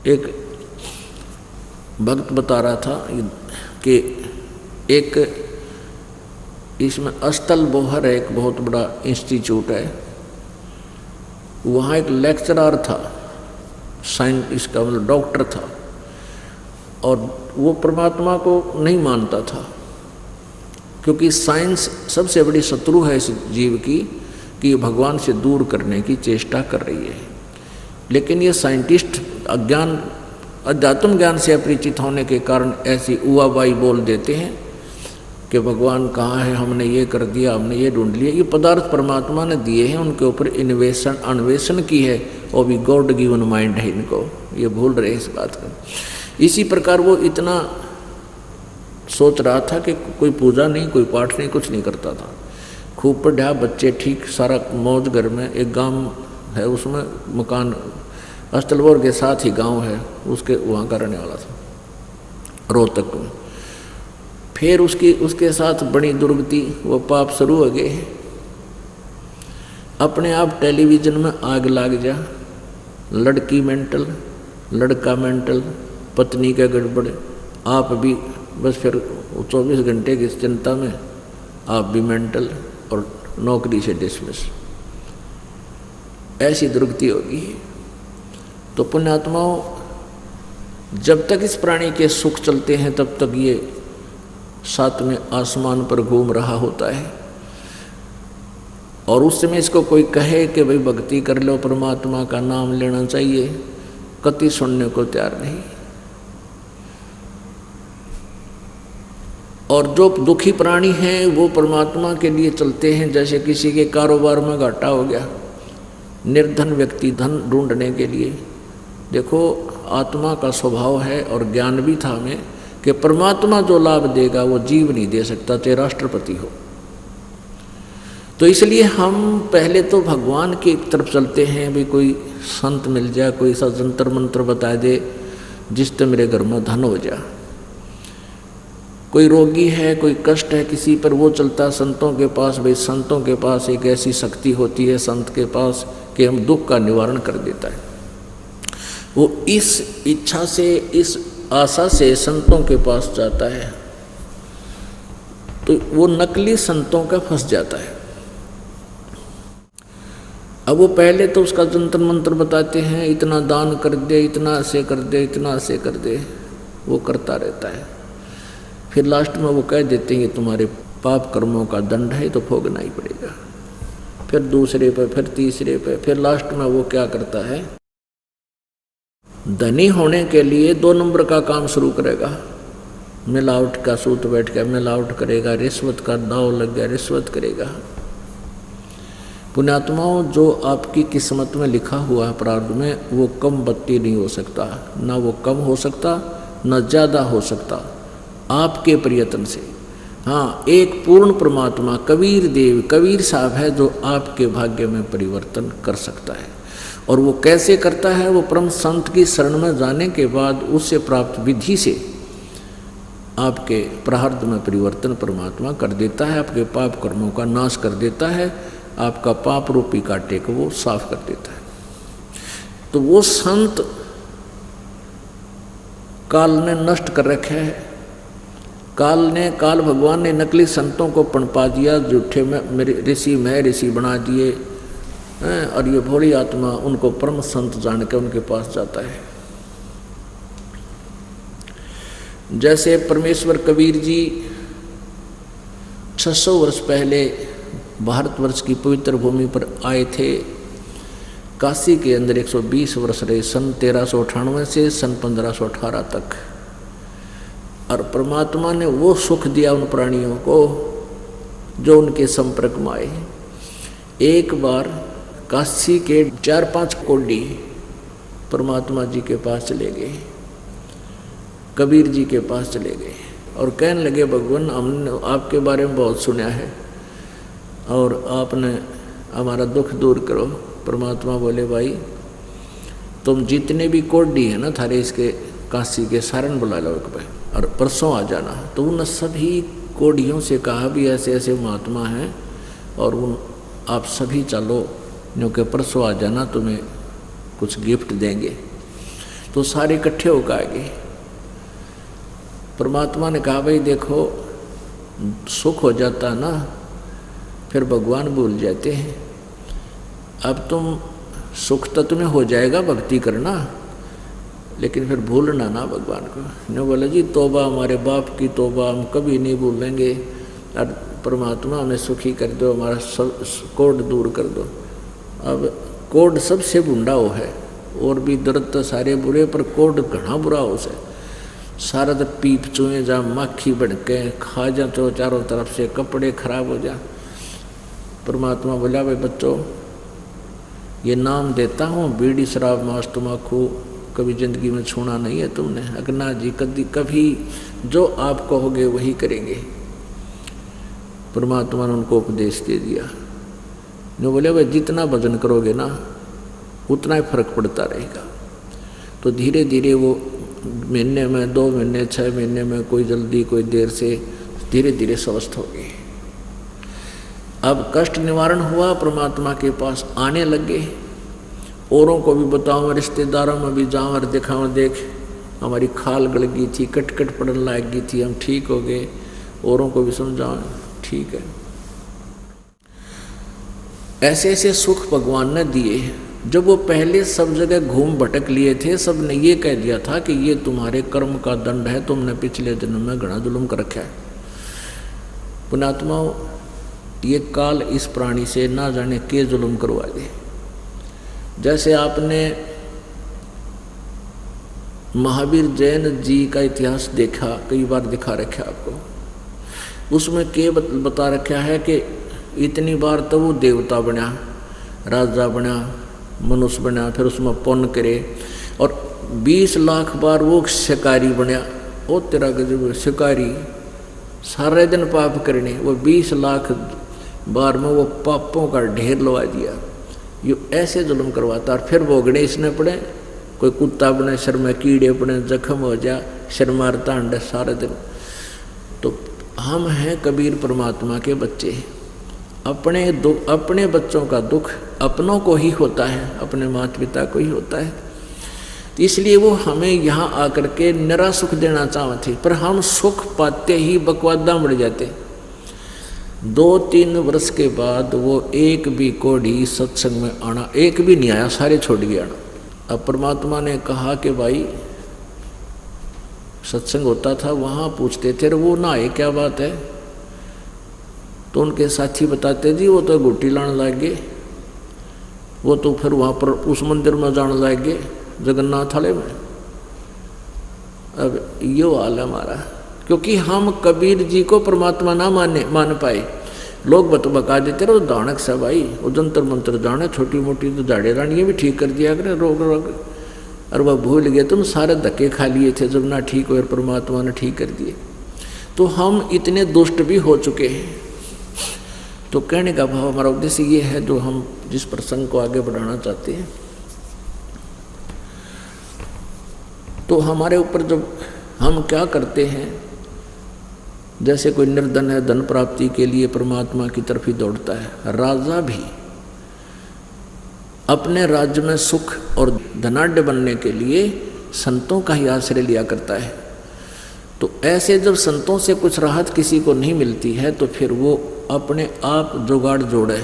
एक भक्त बता रहा था कि एक इसमें अस्तल बोहर है, एक बहुत बड़ा इंस्टीट्यूट है, वहाँ एक लेक्चरर था, साइंटिस्ट का मतलब डॉक्टर था, और वो परमात्मा को नहीं मानता था, क्योंकि साइंस सबसे बड़ी शत्रु है इस जीव की कि भगवान से दूर करने की चेष्टा कर रही है। लेकिन ये साइंटिस्ट अज्ञान अध्यात्म ज्ञान से अपरिचित होने के कारण ऐसी उवाबाई बोल देते हैं कि भगवान कहाँ है, हमने ये कर दिया, हमने ये ढूंढ लिया। ये पदार्थ परमात्मा ने दिए हैं, उनके ऊपर अन्वेषण की है, और भी गॉड गिवन माइंड है इनको, ये भूल रहे इस बात का। इसी प्रकार वो इतना सोच रहा था कि कोई पूजा नहीं, कोई पाठ नहीं, कुछ नहीं करता था, खूब पढ़ा, बच्चे ठीक, सारा मौज घर में। एक गांव है, उसमें मकान अस्तलबोर के साथ ही गांव है, उसके वहाँ का रहने वाला था, रोहतक में। फिर उसके साथ बड़ी दुर्गति, वो पाप शुरू हो गए। अपने आप टेलीविज़न में आग लग जा, लड़की मेंटल, लड़का मेंटल, पत्नी के गड़बड़, आप भी बस फिर 24 घंटे की चिंता में आप भी मेंटल, और नौकरी से डिसमिस। ऐसी दुर्गति होगी। तो पुण्यात्माओं, जब तक इस प्राणी के सुख चलते हैं तब तक ये सातवें आसमान पर घूम रहा होता है, और उस समय इसको कोई कहे कि भाई भक्ति कर लो, परमात्मा का नाम लेना चाहिए, कति सुनने को तैयार नहीं। और जो दुखी प्राणी हैं वो परमात्मा के लिए चलते हैं। जैसे किसी के कारोबार में घाटा हो गया, निर्धन व्यक्ति धन ढूंढने के लिए, देखो आत्मा का स्वभाव है और ज्ञान भी था हमें कि परमात्मा जो लाभ देगा वो जीव नहीं दे सकता, चाहे राष्ट्रपति हो। तो इसलिए हम पहले तो भगवान की तरफ चलते हैं, भी कोई संत मिल जाए, कोई सा जंतर मंत्र बता दे जिससे मेरे घर में धन हो जाए। कोई रोगी है, कोई कष्ट है किसी पर, वो चलता संतों के पास। भाई संतों के पास एक ऐसी शक्ति होती है, संत के पास, कि हम दुख का निवारण कर देता है। वो इस इच्छा से, इस आशा से संतों के पास जाता है, तो वो नकली संतों का फंस जाता है। अब वो पहले तो उसका जंतर मंत्र बताते हैं, इतना दान कर दे, इतना ऐसे कर दे, इतना ऐसे कर दे, वो करता रहता है। फिर लास्ट में वो कह देते हैं ये तुम्हारे पाप कर्मों का दंड है, तो भोगना ही पड़ेगा। फिर दूसरे पे, फिर तीसरे पे, फिर लास्ट में वो क्या करता है, धनी होने के लिए 2 नंबर का काम शुरू करेगा। मिलावट का सूत बैठ के मिलावट करेगा, रिश्वत का दाव लग गया, रिश्वत करेगा। पुण्यात्माओं, जो आपकी किस्मत में लिखा हुआ है प्रारब्ध में, वो कम बत्ती नहीं हो सकता, ना वो कम हो सकता, ना ज़्यादा हो सकता आपके प्रयत्न से। हाँ, एक पूर्ण परमात्मा कबीर देव, कबीर साहब है जो आपके भाग्य में परिवर्तन कर सकता है। और वो कैसे करता है, वो परम संत की शरण में जाने के बाद उससे प्राप्त विधि से आपके प्रारब्ध में परिवर्तन परमात्मा कर देता है, आपके पाप कर्मों का नाश कर देता है, आपका पाप रूपी कांटे को वो साफ कर देता है। तो वो संत काल ने नष्ट कर रखे है। काल भगवान ने नकली संतों को पनपा दिया, झूठे में मेरे ऋषि बना दिए, और ये भोली आत्मा उनको परम संत जान के उनके पास जाता है। जैसे परमेश्वर कबीर जी 600 वर्ष पहले भारतवर्ष की पवित्र भूमि पर आए थे। काशी के अंदर 120 वर्ष रहे, सन 1398 से सन 1518 तक। और परमात्मा ने वो सुख दिया उन प्राणियों को जो उनके संपर्क में आए। एक बार काशी के 4-5 कोडी परमात्मा जी के पास चले गए, कबीर जी के पास चले गए और कहने लगे, भगवान हमने आपके बारे में बहुत सुना है और आपने हमारा दुख दूर करो। परमात्मा बोले, भाई तुम जितने भी कोडी है ना थारे इसके काशी के सारन बुला लो एक भाई, और परसों आ जाना। तो उन सभी कोडियों से कहा भी ऐसे ऐसे महात्मा हैं और उन आप सभी चलो, क्योंकि परसों आ जाना, तुम्हें कुछ गिफ्ट देंगे। तो सारे इकट्ठे होकर आ गए। परमात्मा ने कहा भाई देखो, सुख हो जाता ना फिर भगवान भूल जाते हैं। अब तुम सुख तो तुम्हें हो जाएगा भक्ति करना, लेकिन फिर भूलना ना भगवान को। ने बोला जी तौबा, हमारे बाप की तौबा, हम कभी नहीं भूलेंगे। और परमात्मा हमें सुखी कर दो, हमारा सब कोड दूर कर दो। अब कोड सबसे बुंडा हो है, और भी दर्द तो सारे बुरे, पर कोड घना बुरा हो से। सारा तो पीप चुए जा, माखी भड़के, खा जा तो चारों तरफ से, कपड़े खराब हो जा। परमात्मा बोला भाई बच्चों, ये नाम देता हूँ, बीड़ी शराब मांस तम्बाकू कभी जिंदगी में छूना नहीं है तुमने। अगना जी कभी जो आप कहोगे वही करेंगे। परमात्मा ने उनको उपदेश दे दिया। जो बोले भाई जितना भजन करोगे ना उतना ही फर्क पड़ता रहेगा। तो धीरे धीरे वो महीने में, 2 महीने, 6 महीने में, कोई जल्दी कोई देर से, धीरे धीरे स्वस्थ हो गए। अब कष्ट निवारण हुआ, परमात्मा के पास आने लगे। औरों को भी बताऊँ, रिश्तेदारों में भी जाऊँ और दिखाऊँ, देख हमारी खाल गल गई थी, कट पड़ने लग गई थी, हम ठीक हो गए। औरों को भी समझाऊँ, ठीक है। ऐसे ऐसे सुख भगवान ने दिए। जब वो पहले सब जगह घूम भटक लिए थे, सब ने ये कह दिया था कि ये तुम्हारे कर्म का दंड है, तुमने पिछले जन्म में घना जुल्म कर रखा है। पुण्यात्माओं, ये काल इस प्राणी से ना जाने के जुल्म करवा दे। जैसे आपने महावीर जैन जी का इतिहास देखा, कई बार दिखा रखा आपको। उसमें के बता रखा है कि इतनी बार तो वो देवता बना, राजा बना, मनुष्य बना, फिर उसमें पुण्य करे, और 20 लाख बार वो शिकारी बना। ओ तेरा गजब, शिकारी सारे दिन पाप करने, वो 20 लाख बार में वो पापों का ढेर लगा दिया। ये ऐसे जुल्म करवाता। और फिर भोगने इसने पड़े, कोई कुत्ता बने, शर में कीड़े पड़े, जख्म हो जा, शर मारता अंडे सारे दिन। तो हम हैं कबीर परमात्मा के बच्चे। अपने बच्चों का दुख अपनों को ही होता है, अपने माता पिता को ही होता है। तो इसलिए वो हमें यहाँ आकर के निरा सुख देना चाहते थे, पर हम सुख पाते ही बकवादा बढ़ जाते। 2-3 वर्ष के बाद वो एक भी कोढ़ी सत्संग में आना, एक भी नहीं आया, सारे छोड़ गया आना। अब परमात्मा ने कहा कि भाई सत्संग होता था, वहाँ पूछते थे वो ना आए, क्या बात है? तो उनके साथी बताते जी वो तो गुट्टी लाने लग गए, वो तो फिर वहाँ पर उस मंदिर में जाने लग गए, जगन्नाथ वाले में। अब ये हाल है हमारा, क्योंकि हम कबीर जी को परमात्मा ना मान पाए। लोग बका देते रहो दानक सा भाई, वो जंतर मंत्र जाने, छोटी मोटी तो दाढ़े रानियाँ भी ठीक कर दिया करें रोग रोग। और वह भूल गए, तुम सारे धक्के खा लिए थे जब ना ठीक हुए, परमात्मा ने ठीक कर दिए। तो हम इतने दुष्ट भी हो चुके हैं। तो कहने का भाव, हमारा उद्देश्य ये है, जो हम जिस प्रसंग को आगे बढ़ाना चाहते हैं, तो हमारे ऊपर जब हम क्या करते हैं, जैसे कोई निर्धन है, धन प्राप्ति के लिए परमात्मा की तरफ ही दौड़ता है। राजा भी अपने राज्य में सुख और धनाढ्य बनने के लिए संतों का ही आश्रय लिया करता है। तो ऐसे जब संतों से कुछ राहत किसी को नहीं मिलती है, तो फिर वो अपने आप जुगाड़ जोड़े,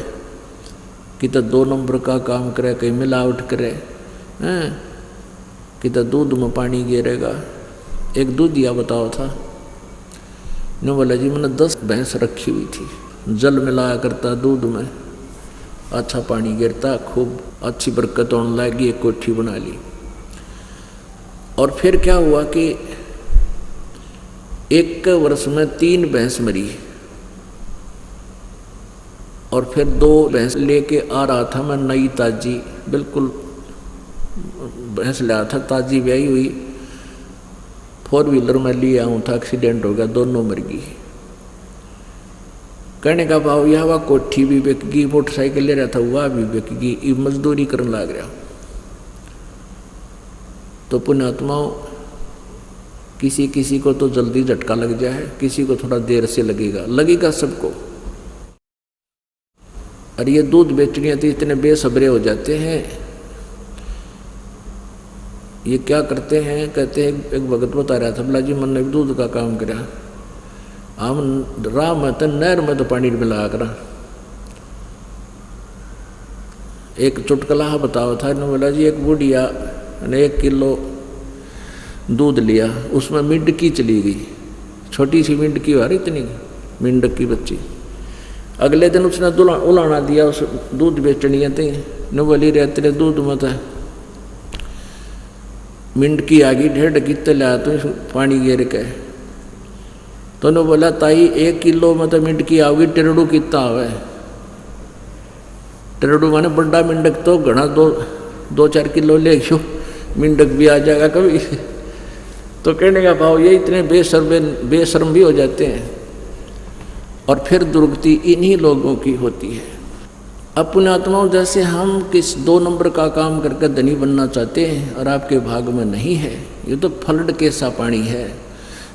कि तो 2 नंबर का काम करे, कहीं मिलावट करे, कि तो दूध में पानी गिरेगा। एक दूधिया बताओ था, ने बोला जी मैंने 10 भैंस रखी हुई थी, जल मिलाया करता दूध में, अच्छा पानी गिरता, खूब अच्छी बरकत होने लगी, एक कोठी बना ली। और फिर क्या हुआ कि 1 वर्ष में 3 भैंस मरी, और फिर 2 भैंस लेके आ रहा था मैं, नई ताजी, बिल्कुल भैंस लाया था ताजी ब्याही हुई, 4 व्हीलर में ले आऊँ था, एक्सीडेंट हो गया, दोनों मर गई। कहने का भाव यह हुआ, कोठी भी बिक गई, मोटरसाइकिल ले रहा था वह भी बिक गई, मजदूरी करने लग रहा। तो पुण्यात्माओं, किसी किसी को तो जल्दी झटका लग जाए, किसी को थोड़ा देर से लगेगा सबको। और ये दूध बेचने तो इतने बेसब्रे हो जाते हैं ये क्या करते हैं, कहते हैं एक भगत बता रहा था, बोला जी मन ने दूध का काम करा, हम राह में तो नहर में तो पानी मिला कर एक चुटकला बताओ था। इन्होंने बोला जी एक बुढ़िया ने 1 किलो दूध लिया, उसमें मिंडकी चली गई, छोटी सी मिंडकी आ रही इतनी मिंडक की बच्ची। अगले दिन उसने उलाना दिया उस दूध बेचनी थी, न बोली रे तेरे दूध में तो मिंडकी आ गई, 1.5 कितने लाया तो पानी गिर के। तो ने बोला ताई 1 किलो में तो मिंडकी आओगी, टेरडू कितना आवे? टेरडू माने बड़ा मिंडक तो घना 2-4 किलो ले गयो, मिंडक भी आ जाएगा कभी। तो कहने का भाव ये इतने बेशर्म भी हो जाते हैं। और फिर दुर्गति इन्हीं लोगों की होती है। अपने आत्माओं जैसे हम किस 2 नंबर का काम करके धनी बनना चाहते हैं और आपके भाग में नहीं है, ये तो फ्लड के सा पानी है।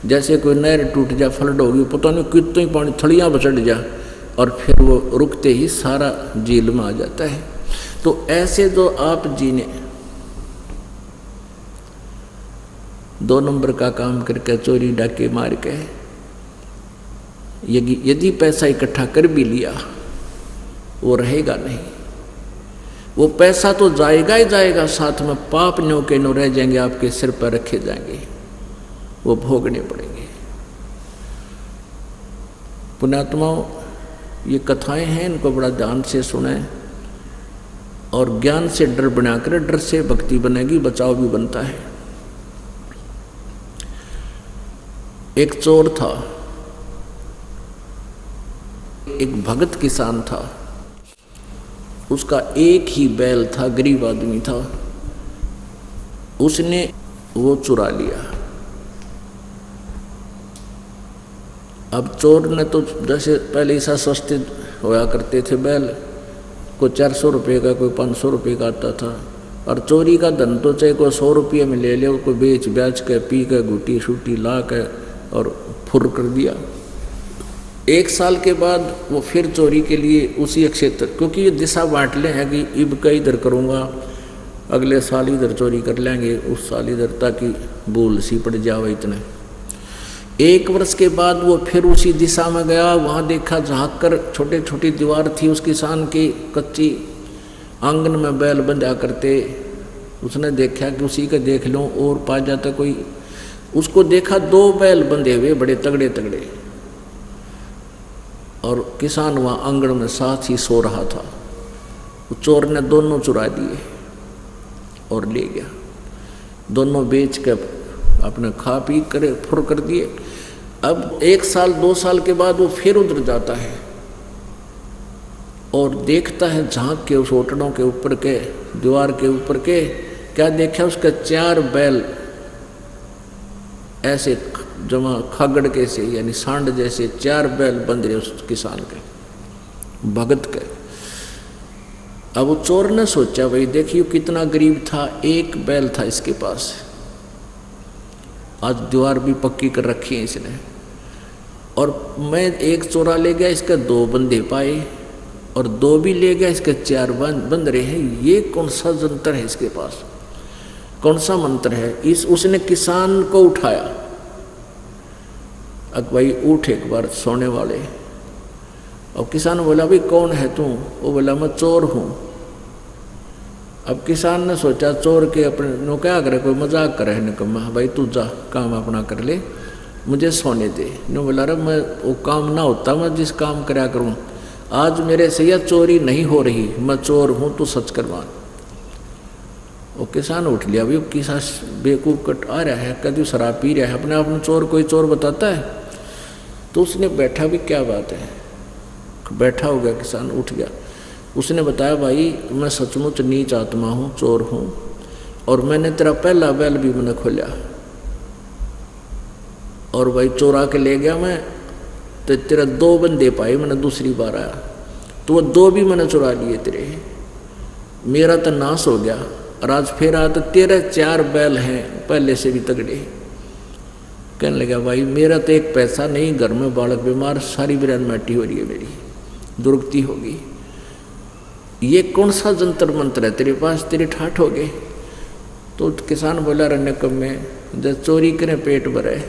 जैसे कोई नहर टूट जा, फ्लड होगी, पता नहीं कितनी पानी थड़ियाँ बचट जा और फिर वो रुकते ही सारा झील में आ जाता है। तो ऐसे जो आप जीने 2 नंबर का काम करके चोरी डाके मार के यदि पैसा इकट्ठा कर भी लिया वो रहेगा नहीं, वो पैसा तो जाएगा ही जाएगा, साथ में पाप न्यों के नो रह जाएंगे, आपके सिर पर रखे जाएंगे, वो भोगने पड़ेंगे। पुण्यात्माओं ये कथाएं हैं, इनको बड़ा ध्यान से सुने और ज्ञान से डर बनाकर, डर से भक्ति बनेगी, बचाव भी बनता है। एक चोर था, एक भगत किसान था, उसका एक ही बैल था, गरीब आदमी था, उसने वो चुरा लिया। अब चोर ने तो जैसे पहले ऐसा सस्ते होया करते थे बैल, कोई 400 रुपये का, कोई 500 रुपये का आता था, और चोरी का धन तो चाहे कोई 100 रुपये में ले ले, कोई बेच बेच के पी के घुटी शूटी ला के और फुर कर दिया। 1 साल के बाद वो फिर चोरी के लिए उसी क्षेत्र, क्योंकि ये दिशा बांट ले हैं कि इब का इधर करूँगा, अगले साल इधर चोरी कर लेंगे, उस साल इधर, ताकि भूल सी पड़ जावे इतने। 1 वर्ष के बाद वो फिर उसी दिशा में गया, वहाँ देखा झाँक कर छोटे छोटी दीवार थी उस किसान की कच्ची, आंगन में बैल बंधा करते। उसने देखा कि उसी का देख लो और पा जाता कोई, उसको देखा 2 बैल बंधे हुए बड़े तगड़े तगड़े, और किसान वहाँ आंगन में साथ ही सो रहा था। चोर ने दोनों चुरा दिए और ले गया, दोनों बेच कर अपने खा पी कर फुर कर दिए। अब 1 साल 2 साल के बाद वो फिर उधर जाता है और देखता है झांक के उस होटलों के ऊपर के, दीवार के ऊपर के, क्या देखा, उसका 4 बैल ऐसे जमा खागड़ के से, यानी सांड जैसे 4 बैल बंध रहे उस किसान के, भगत के। अब वो चोर ने सोचा भाई देखिए कितना गरीब था, 1 बैल था इसके पास, आज दीवार भी पक्की कर रखी है इसने, और मैं 1 चोरा ले गया, इसके 2 बंधे पाए, और 2 भी ले गया, इसके 4 बंध रहे हैं। ये कौन सा जंतर है इसके पास, कौन सा मंत्र है? उसने किसान को उठाया, अब भाई उठ एक बार सोने वाले। और किसान बोला भाई कौन है तू? वो बोला मैं चोर हूँ। अब किसान ने सोचा चोर के अपने नो क्या करे, कोई मजाक करे, निकम्मा भाई तू जा काम अपना कर ले, मुझे सोने दे। नो बोला रे मैं वो काम ना होता मैं जिस काम कराया करूँ, आज मेरे से यह चोरी नहीं हो रही, मैं चोर हूँ, तू सच करवा। वो किसान उठ लिया, भाई किसान बेवकूफ़ कट आ रहा है, कभी शराब पी रहा है, अपने आप में चोर कोई चोर बताता है? तो उसने बैठा भी क्या बात है, बैठा हो गया किसान, उठ गया। उसने बताया भाई मैं सचमुच नीच आत्मा हूँ, चोर हूँ, और मैंने तेरा पहला बैल भी मैंने खोला, और भाई चोरा के ले गया मैं, तो तेरा 2 बंदे पाए मैंने दूसरी बार आया, तो वो 2 भी मैंने चुरा लिए तेरे, मेरा तो नाश हो गया, और आज फिर आया तो तेरे 4 बैल हैं पहले से भी तगड़े। कहने लगा भाई मेरा तो 1 पैसा नहीं, घर में बालक बीमार, सारी बिरान माटी हो रही है, मेरी दुर्गति होगी। ये कौन सा जंतर मंत्र है तेरे पास, तेरे ठाठ हो गए? तो किसान बोला रण्य कम में, जब चोरी करें पेट भरे,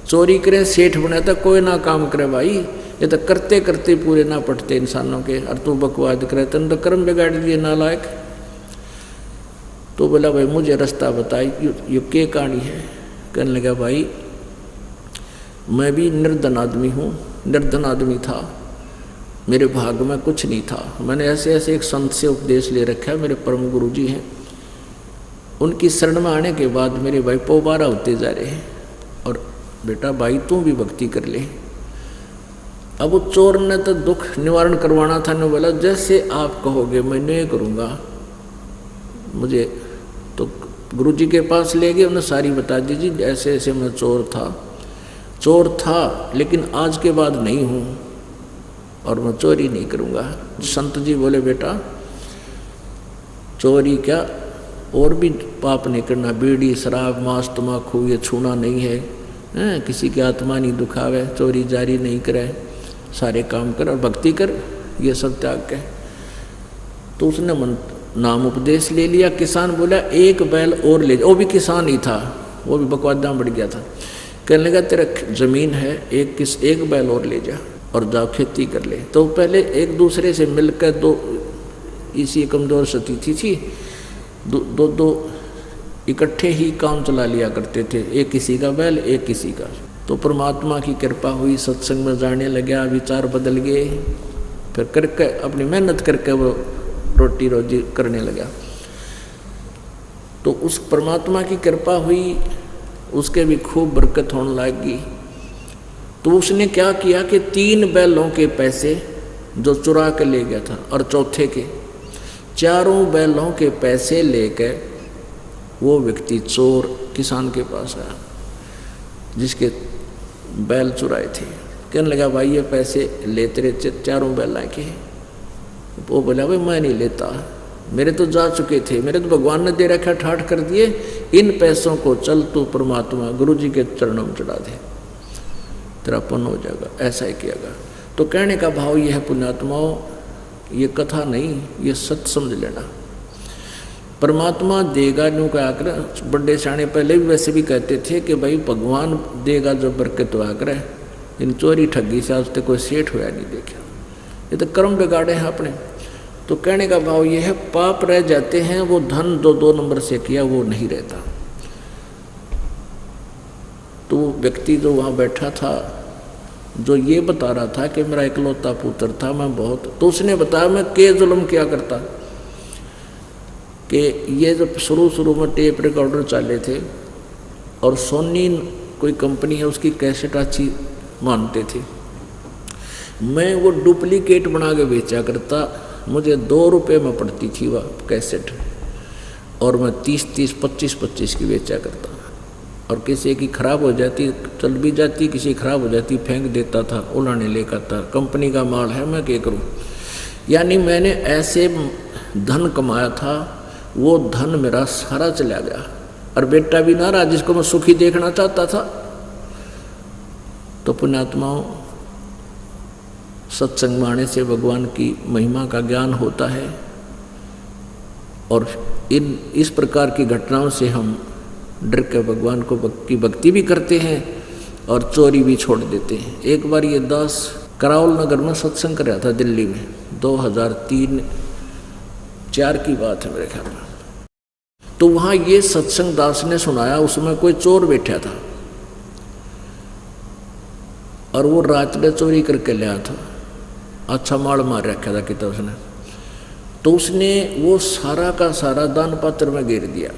चोरी करें सेठ बने तो कोई ना काम करे भाई, ये तो करते करते पूरे ना पटते इंसानों के, और तू बकवाद करे, तन तो कर्म बिगाड़ दिए नालायक। तो बोला भाई मुझे रास्ता बताई, ये क्या कहानी है। कहने लगा भाई मैं भी निर्धन आदमी हूँ, निर्धन आदमी था, मेरे भाग में कुछ नहीं था। मैंने ऐसे ऐसे एक संत से उपदेश ले रखा है, मेरे परम गुरु जी हैं, उनकी शरण में आने के बाद मेरे भाई पोबारा होते जा रहे हैं। और बेटा भाई तू भी भक्ति कर ले। अब वो चोर ने तो दुख निवारण करवाना था, ने बोला जैसे आप कहोगे मैं नहीं करूँगा। मुझे तो गुरुजी के पास ले गए, उन्हें सारी बता दीजिए, ऐसे ऐसे मैं चोर था लेकिन आज के बाद नहीं हूँ और मैं चोरी नहीं करूँगा। संत जी बोले बेटा चोरी क्या और भी पाप नहीं करना, बीड़ी शराब मांस तम्बाकू ये छूना नहीं है, किसी की आत्मा नहीं दुखावे, चोरी जारी नहीं करे, सारे काम कर और भक्ति कर, ये सब त्याग के। तो उसने नाम उपदेश ले लिया। किसान बोला एक बैल और ले जा, वो भी किसान ही था, वो भी बकवादा बढ़ गया था। कहने लगा तेरा जमीन है, एक बैल और ले जा और जाओ खेती कर ले। तो पहले एक दूसरे से मिलकर दो इसी कमजोर स्थिति थी, दो इकट्ठे ही काम चला लिया करते थे, एक किसी का बैल एक किसी का। तो परमात्मा की कृपा हुई, सत्संग में जाने लगा, विचार बदल गए, फिर करके अपनी मेहनत करके वो रोटी रोजी करने लगा। तो उस परमात्मा की कृपा हुई, उसके भी खूब बरकत होने लगी। तो उसने क्या किया कि 3 बैलों के पैसे जो चुरा के ले गया था और चौथे के 4 बैलों के पैसे लेकर वो व्यक्ति चोर किसान के पास आया जिसके बैल चुराए थे। कहने लगा भाई ये पैसे ले तेरे 4 बैल के। वो बोला भाई मैं नहीं लेता, मेरे तो जा चुके थे, मेरे तो भगवान ने दे रखा, ठाठ कर दिए, इन पैसों को चल तू परमात्मा गुरु जी के चरणों में चढ़ा दे, तेरा पुण्य हो जाएगा। ऐसा ही कियागा। तो कहने का भाव यह है पुण्यात्माओं, ये कथा नहीं, ये सच समझ लेना। परमात्मा देगा न्यू का आकर, बड़े शाणे पहले भी वैसे भी कहते थे कि भाई भगवान देगा जो बरकत हुआ करे, इन चोरी ठगी से आज तक कोई सेठ हुआ नहीं देखा, ये तो कर्म बिगाड़े हैं अपने। तो कहने का भाव ये है पाप रह जाते हैं, वो धन जो 2 नंबर से किया वो नहीं रहता। तो व्यक्ति जो वहाँ बैठा था, जो ये बता रहा था कि मेरा इकलौता पुत्र था, मैं बहुत, तो उसने बताया मैं के जुल्म क्या करता कि ये जब शुरू में टेप रिकॉर्डर चाले थे और सोनी कोई कंपनी है उसकी कैसेट अच्छी मानते थे, मैं वो डुप्लीकेट बना के बेचा करता, मुझे 2 रुपये में पड़ती थी वह कैसेट और मैं 30-30 25-25 की बेचा करता। और किसी की ख़राब हो जाती चल भी जाती, किसी ख़राब हो जाती फेंक देता था, उलाने लेकर था, कंपनी का माल है मैं क्या करूं। यानी मैंने ऐसे धन कमाया था, वो धन मेरा सारा चला गया और बेटा भी ना रहा जिसको मैं सुखी देखना चाहता था। तो पुण्यात्माओं सत्संग में आने से भगवान की महिमा का ज्ञान होता है और इस प्रकार की घटनाओं से हम डर के भगवान को की भक्ति भी करते हैं और चोरी भी छोड़ देते हैं। एक बार ये दास कराउल नगर में सत्संग कर रहा था दिल्ली में, 2003-04 की बात है मेरे ख्याल में। तो वहाँ ये सत्संग दास ने सुनाया, उसमें कोई चोर बैठा था और वो रात में चोरी करके लिया था, अच्छा माल मार रखा था कितना उसने। तो उसने वो सारा का सारा दान पात्र में गिर दिया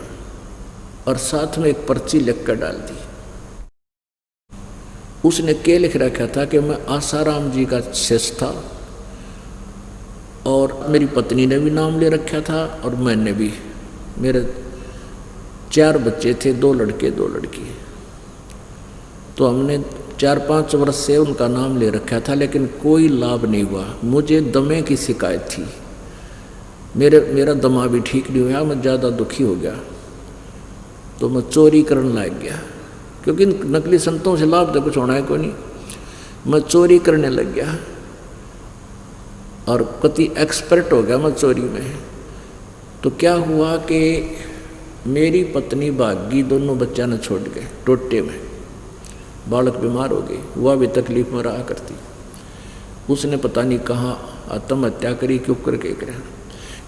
और साथ में एक पर्ची लिख कर डाल दी। उसने क्या लिख रखा था कि मैं आसाराम जी का शिष्य था और मेरी पत्नी ने भी नाम ले रखा था और मैंने भी, मेरे 4 बच्चे थे, 2 लड़के 2 लड़की। तो हमने 4-5 वर्ष से उनका नाम ले रखा था लेकिन कोई लाभ नहीं हुआ। मुझे दमे की शिकायत थी, मेरा दमा भी ठीक नहीं हुआ, मैं ज़्यादा दुखी हो गया। तो मैं चोरी करने लग गया, क्योंकि नकली संतों से लाभ तो कुछ होना है कोई नहीं। मैं चोरी करने लग गया और कति एक्सपर्ट हो गया मैं चोरी में। तो क्या हुआ कि मेरी पत्नी भागी दोनों बच्चा ने छोड़ गए टोटे में, बालक बीमार हो गई, वह भी तकलीफ में रहा करती। उसने पता नहीं कहाँ आत्महत्या करी, क्यों करके करा।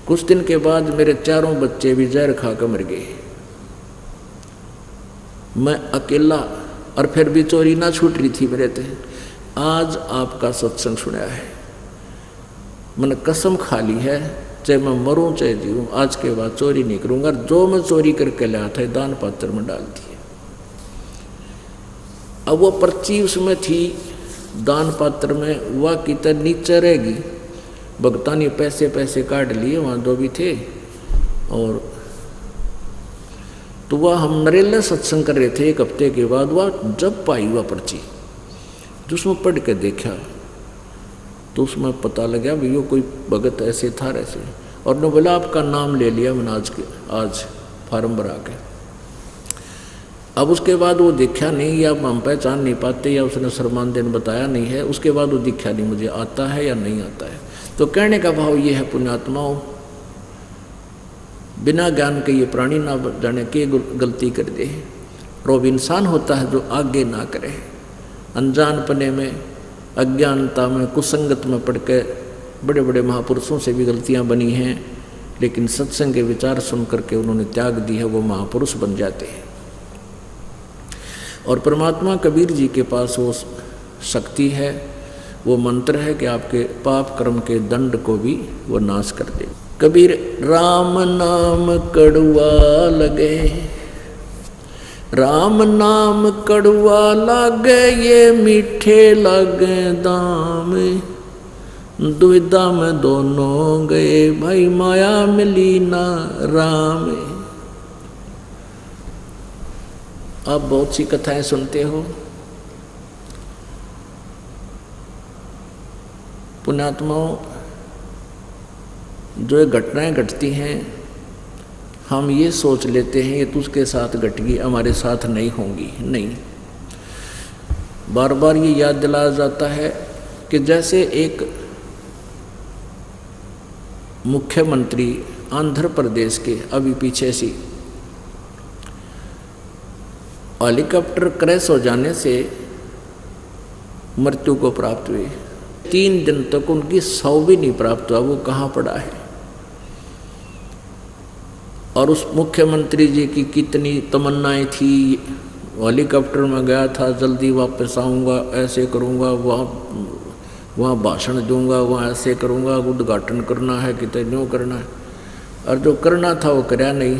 कुछ दिन के बाद मेरे चारों बच्चे भी जहर खा कर मर गए, मैं अकेला, और फिर भी चोरी ना छूट रही थी मेरे थे। आज आपका सत्संग सुना है, मैंने कसम खा ली है, चाहे मैं मरूं चाहे जीऊं, आज के बाद चोरी नहीं करूंगा। जो मैं चोरी करके लाया था दान पात्र में डाल दिए। अब वो पर्ची उसमें थी दान पात्र में, वह कितना नीचे रहेगी। भगता ने पैसे पैसे काट लिए, वहाँ दो भी थे। और तो वह हम नरेला सत्संग कर रहे थे, एक हफ्ते के बाद वह जब पाई वह पर्ची, जिसमें पढ़ के देखा तो उसमें पता लगा भी वो कोई भगत ऐसे था ऐसे। और ने बोला आपका नाम ले लिया मैंने आज फार्म भरा के। अब उसके बाद वो दिखा नहीं, या हम पहचान नहीं पाते, या उसने शर्मांदे बताया नहीं है। उसके बाद वो दिखा नहीं मुझे आता है या नहीं आता है। तो कहने का भाव ये है, पुण्यात्माओं, बिना ज्ञान के ये प्राणी ना जाने के गलती कर दे। और वो इंसान होता है जो आगे ना करे। अनजानपने में, अज्ञानता में, कुसंगत में पढ़ के बड़े बड़े महापुरुषों से भी गलतियां बनी हैं, लेकिन सत्संग के विचार सुन करके उन्होंने त्याग दी है, वो महापुरुष बन जाते हैं। और परमात्मा कबीर जी के पास वो शक्ति है, वो मंत्र है कि आपके पाप कर्म के दंड को भी वो नाश कर दे। कबीर राम नाम कड़वा लगे, राम नाम कड़वा लागे, ये मीठे लागे दाम, दुविधा में दोनों गए, भाई माया मिली ना राम। आप बहुत सी कथाएं सुनते हो, पुण्यात्माओं, जो घटनाएं घटती हैं हम ये सोच लेते हैं ये तो उसके साथ घट गई, हमारे साथ नहीं होंगी। नहीं, बार बार ये याद दिलाया जाता है कि जैसे एक मुख्यमंत्री आंध्र प्रदेश के अभी पीछे सी हेलीकॉप्टर क्रैश हो जाने से मृत्यु को प्राप्त हुई, 3 दिन तक उनकी शव भी नहीं प्राप्त हुआ, वो कहाँ पड़ा है। और उस मुख्यमंत्री जी की कितनी तमन्नाएं थी, हेलीकॉप्टर में गया था, जल्दी वापस आऊँगा, ऐसे करूँगा, वहाँ भाषण दूंगा, वहाँ ऐसे करूँगा, उद्घाटन करना है, कितने न्यों करना है। और जो करना था वो करया नहीं,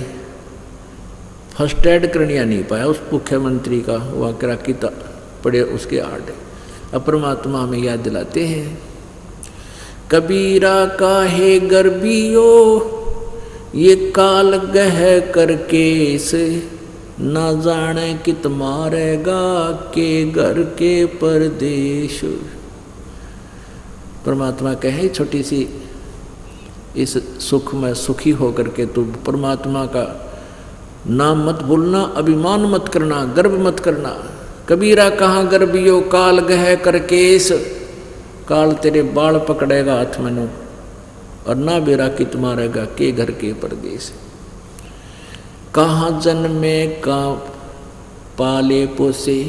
फर्स्ट एड करनिया नहीं पाया उस मुख्यमंत्री का, वह करा किता पड़े उसके आड़। अब परमात्मा हमें याद दिलाते हैं, कबीरा काहे गर्बियो ये काल गह करके से, ना जाने कित मारेगा के घर के परदेश। परमात्मा कहे छोटी सी इस सुख में सुखी होकर के तू परमात्मा का नाम मत भूलना, अभिमान मत करना, गर्व मत करना। कबीरा कहाँ गर्बियो काल गह करकेस, काल तेरे बाल पकड़ेगा हाथ में नो, और ना बेरा कित मारेगा के घर के परदेश। कहाँ जन्मे का पाले पोसे,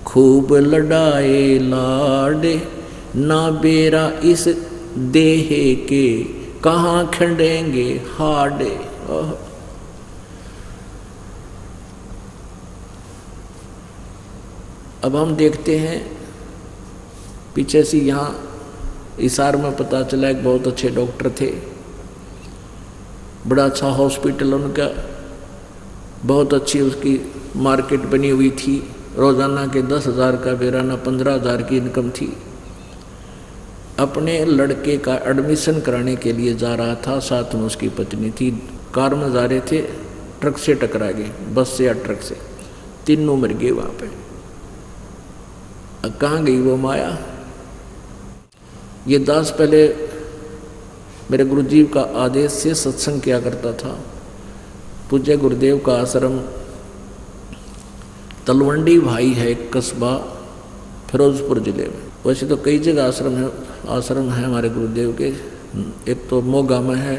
खूब लड़ाए लाडे, ना बेरा इस देह के कहाँ खंडेंगे हाडे। अब हम देखते हैं पीछे से यहाँ हिसार में पता चला एक बहुत अच्छे डॉक्टर थे, बड़ा अच्छा हॉस्पिटल उनका, बहुत अच्छी उसकी मार्केट बनी हुई थी, रोज़ाना के 10,000 का बेराना 15,000 की इनकम थी। अपने लड़के का एडमिशन कराने के लिए जा रहा था, साथ में उसकी पत्नी थी, कार में जा रहे थे, ट्रक से टकरा गए, बस से या ट्रक से, तीनों मर गए वहाँ पे। कहाँ गई वो माया। ये दास पहले मेरे गुरुजी का आदेश से सत्संग किया करता था। पूज्य गुरुदेव का आश्रम तलवंडी भाई है, एक कस्बा फिरोजपुर जिले में। वैसे तो कई जगह आश्रम है हमारे गुरुदेव के। एक तो मोगा में है,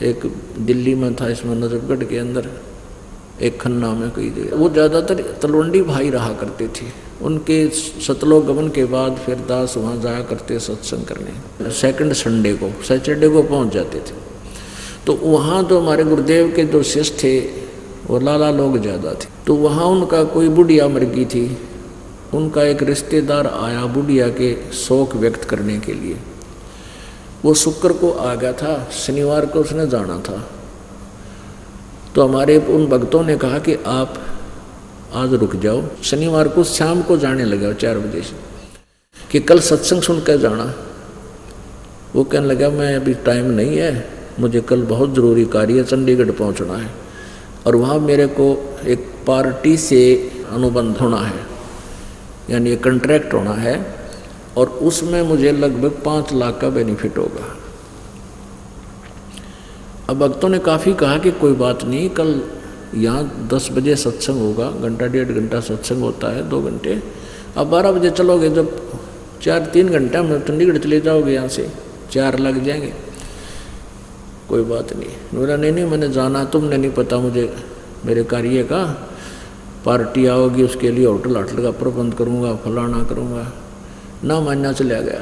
एक दिल्ली में था, इसमें नजफगढ़ के अंदर एक खन्ना में कई जगह। वो ज़्यादातर तलवंडी भाई रहा करते थे। उनके सतलोक गमन के बाद फिर दास वहाँ जाया करते सत्संग करने। सेकंड संडे को, सैटरडे को पहुँच जाते थे। तो वहाँ तो हमारे गुरुदेव के जो शिष्य थे वो लाला लोग ज़्यादा थे। तो वहाँ उनका कोई बुढ़िया मर गई थी। उनका एक रिश्तेदार आया बुढ़िया के शोक व्यक्त करने के लिए। वो शुक्र को आ गया था, शनिवार को उसने जाना था। तो हमारे उन भक्तों ने कहा कि आप आज रुक जाओ। शनिवार को शाम को जाने लगा 4 बजे से कि कल सत्संग सुन कर जाना। वो कहने लगा मैं अभी टाइम नहीं है, मुझे कल बहुत ज़रूरी कार्य है, चंडीगढ़ पहुंचना है और वहाँ मेरे को एक पार्टी से अनुबंध होना है, यानी एक कॉन्ट्रैक्ट होना है और उसमें मुझे लगभग 5 लाख का बेनिफिट होगा। अब भक्तों ने काफ़ी कहा कि कोई बात नहीं, कल यहाँ 10 बजे सत्संग होगा, घंटा 1.5 घंटा सत्संग होता है, 2 घंटे। अब 12 बजे चलोगे, जब 3 घंटा में चंडीगढ़ चले जाओगे, यहाँ से 4 लग जाएंगे, कोई बात नहीं। बोला नहीं मैंने जाना, तुमने नहीं पता मुझे मेरे कार्य का, पार्टी आओगी उसके लिए होटल का प्रबंध करूँगा, फलाना करूँगा, ना मानना चला गया।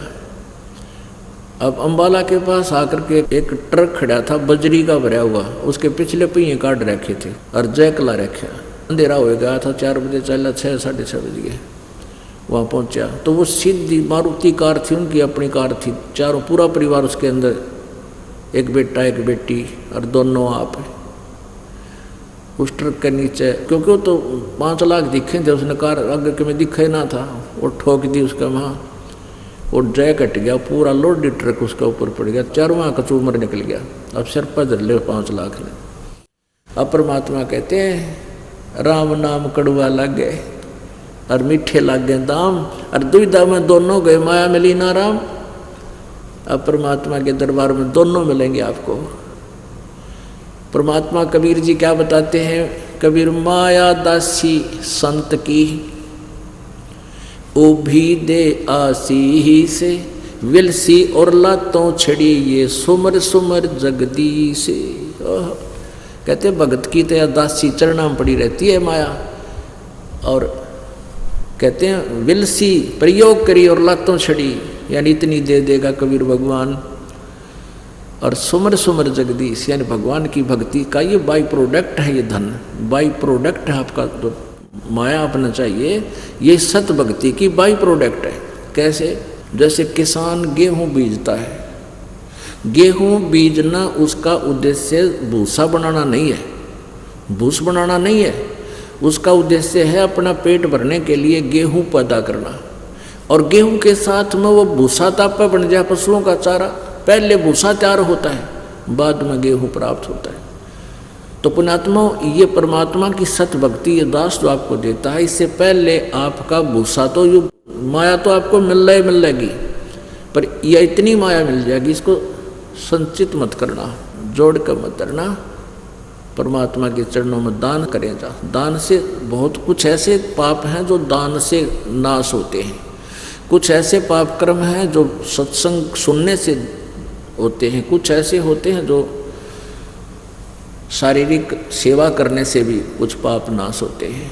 अब अम्बाला के पास आकर के एक ट्रक खड़ा था बजरी का भरा हुआ, उसके पिछले पहिए काट रखे थे और जैकला रखा। अंधेरा हो गया था, 4 बजे चला, 6 साढ़े 6 बज गए वहाँ पहुँचा। तो वो सीधी मारुति कार थी, उनकी अपनी कार थी, चारों पूरा परिवार उसके अंदर, एक बेटा एक बेटी और दोनों आप। उस ट्रक के नीचे, क्योंकि वो तो 5 लाख दिखे थे, उसने कार आगे के में दिखा ही ना था, वो ठोक दी उसका वहाँ, वो जैक हट गया, पूरा लोडेड ट्रक उसका ऊपर पड़ गया, चारों का चूमर निकल गया। अब सिर पर धर ले 5 लाख ने। अब परमात्मा कहते हैं राम नाम कड़वा लग गए और मीठे लग गए दाम, और दुविधा में दोनों गए, माया मिली ना राम। अब परमात्मा के दरबार में दोनों मिलेंगे आपको। परमात्मा कबीर जी क्या बताते हैं, कबीर माया दासी संत की ओ भी दे आसी ही से, विलसी और लातों छड़ी ये सुमर सुमर जगदी से। कहते भगत की तो दासी चरणा में पड़ी रहती है माया, और कहते हैं विलसी प्रयोग करी और लातों छड़ी, यानी इतनी दे देगा कबीर भगवान। और सुमर सुमर जगदीश, यानी भगवान की भक्ति का ये बाई प्रोडक्ट है, ये धन बाई प्रोडक्ट है आपका, तो माया अपना चाहिए, ये सत भक्ति की बाई प्रोडक्ट है। कैसे? जैसे किसान गेहूं बीजता है, गेहूं बीजना उसका उद्देश्य भूसा बनाना नहीं है, भूस बनाना नहीं है, उसका उद्देश्य है अपना पेट भरने के लिए गेहूं पैदा करना। और गेहूं के साथ में वो भूसा तापा बन जाए, पशुओं का चारा। पहले भूसा तैयार होता है, बाद में गेहूं प्राप्त होता है। तो पुण्यात्मा, ये परमात्मा की सत भक्ति, ये दास जो आपको देता है, इससे पहले आपका भूसा तो यो माया तो आपको मिल जाएगी, पर यह इतनी माया मिल जाएगी, इसको संचित मत करना, जोड़ कर मत करना। परमात्मा के चरणों में दान करें जा। दान से बहुत कुछ ऐसे पाप हैं जो दान से नाश होते हैं, कुछ ऐसे पाप कर्म हैं जो सत्संग सुनने से होते हैं, कुछ ऐसे होते हैं जो शारीरिक सेवा करने से भी कुछ पाप नाश होते हैं।